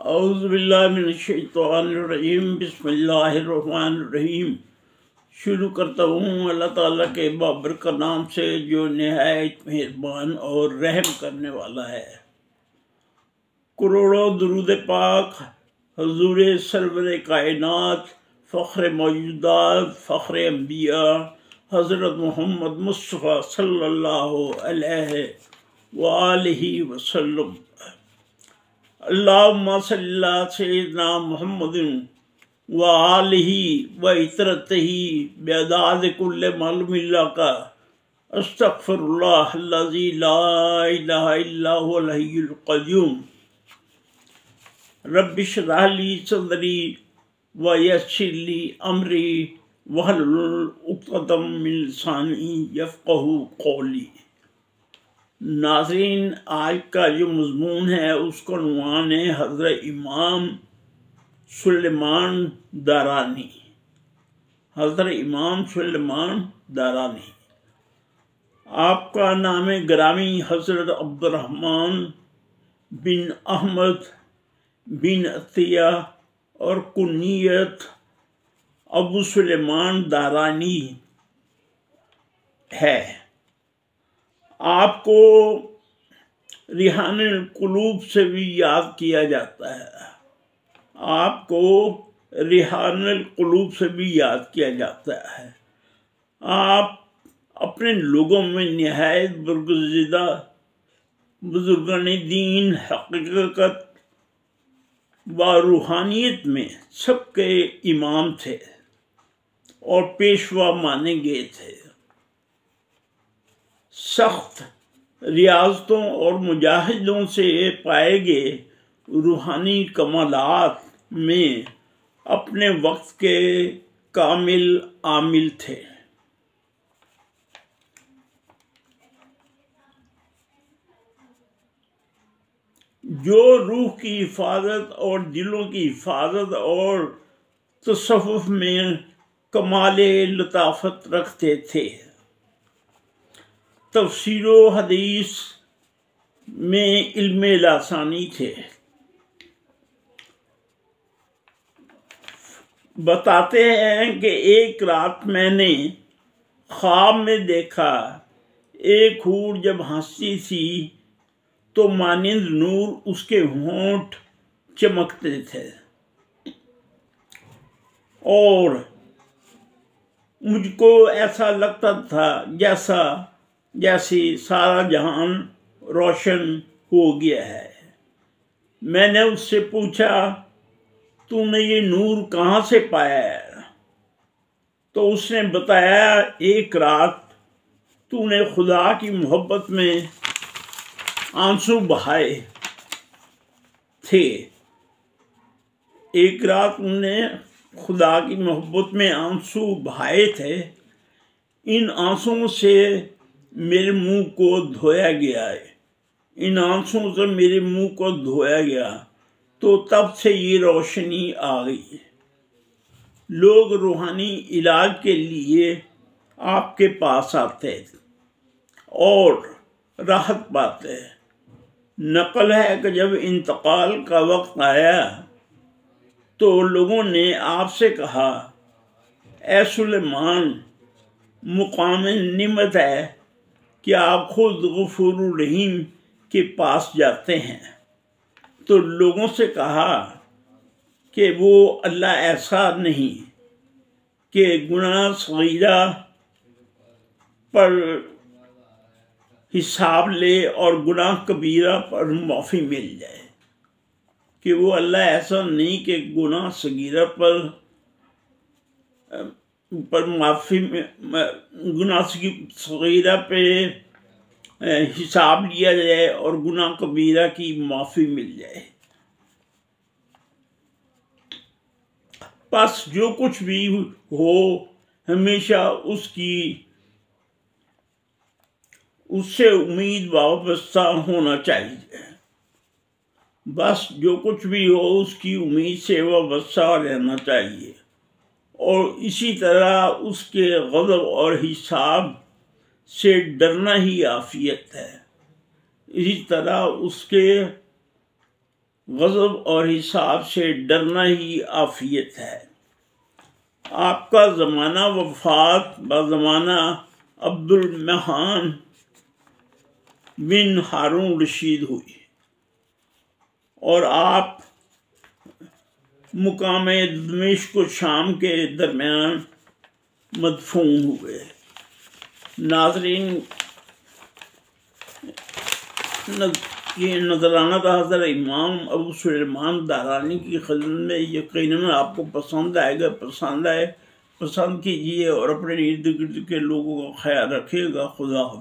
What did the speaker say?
اعوذ باللہ من الشیطان الرجیم، بسم اللہ الرحمن الرحیم۔ شروع کرتا ہوں اللہ تعالیٰ کے بابرکت نام سے جو نہایت مہربان اور رحم کرنے والا ہے۔ کروڑوں درود پاک حضور سرور کائنات، فخر موجودات، فخر انبیاء حضرت محمد مصطفیٰ صلی اللہ علیہ وآلہ وسلم۔ اللہم صلی علی سیدنا محمد وآلہ وعطرتہ بعدد کل معلوم اللہ کا استغفر اللہ الذی لا الہ الا هو الحی القیوم۔ رب اشرح لی صدری ویسر لی امری واحلل عقدۃ من لسانی یفقہوا قولی۔ ناظرین، آج کا جو مضمون ہے اس کا عنوان ہے حضرت امام سلیمان دارانی۔ حضرت امام سلیمان دارانی، آپ کا نام گرامی حضرت عبد الرحمن بن احمد بن عطیہ اور کنیت ابو سلیمان دارانی ہے۔ آپ کو ریحان القلوب سے بھی یاد کیا جاتا ہے۔ آپ کو ریحان القلوب سے بھی یاد کیا جاتا ہے۔ آپ اپنے لوگوں میں نہایت برگزیدہ بزرگان دین، حقیقت و روحانیت میں سب کے امام تھے اور پیشوا مانے گئے تھے۔ سخت ریاضتوں اور مجاہدوں سے پائے گئے روحانی کمالات میں اپنے وقت کے کامل عامل تھے۔ جو روح کی حفاظت اور دلوں کی حفاظت اور تصوف میں کمال لطافت رکھتے تھے، تفسیر و حدیث میں علم لسانی تھے۔ بتاتے ہیں کہ ایک رات میں نے خواب میں دیکھا، ایک حور جب ہنستی تھی تو مانند نور اس کے ہونٹ چمکتے تھے اور مجھ کو ایسا لگتا تھا جیسے سارا جہان روشن ہو گیا ہے۔ میں نے اس سے پوچھا، تو نے یہ نور کہاں سے پایا ہے؟ تو اس نے بتایا، ایک رات تو نے خدا کی محبت میں آنسو بہائے تھے۔ ایک رات انہوں نے خدا کی محبت میں آنسو بہائے تھے، ان آنسوؤں سے میرے منہ کو دھویا گیا ہے، ان آنسوؤں سے میرے منہ کو دھویا گیا تو تب سے یہ روشنی آ گئی۔ لوگ روحانی علاج کے لیے آپ کے پاس آتے اور راحت پاتے۔ نقل ہے کہ جب انتقال کا وقت آیا تو لوگوں نے آپ سے کہا، اے سلیمان، مقام نعمت ہے کہ آپ خود غفور الرحیم کے پاس جاتے ہیں۔ تو لوگوں سے کہا کہ وہ اللہ ایسا نہیں کہ گناہ صغیرہ پر حساب لے اور گناہ کبیرہ پر معافی مل جائے، کہ وہ اللہ ایسا نہیں کہ گناہ صغیرہ پر معافی، گناہ صغیرہ پہ حساب لیا جائے اور گناہ کبیرہ کی معافی مل جائے۔ بس جو کچھ بھی ہو ہمیشہ اس سے امید وابستہ ہونا چاہیے۔ بس جو کچھ بھی ہو اس کی امید سے وابستہ رہنا چاہیے، اور اسی طرح اس کے غضب اور حساب سے ڈرنا ہی عافیت ہے۔ اسی طرح اس کے غضب اور حساب سے ڈرنا ہی عافیت ہے۔ آپ کا زمانہ وفات بزمانہ عبد المحان بن ہارون رشید ہوئی اور آپ مقام دمشق و شام کے درمیان مدفون ہوئے۔ ناظرین، یہ نذرانہ حضرت امام ابو سلیمان دارانی کی خدمت میں یقیناً آپ کو پسند آئے گا۔ پسند کیجیے اور اپنے ارد گرد کے لوگوں کا خیال رکھیے گا۔ خدا حافظ۔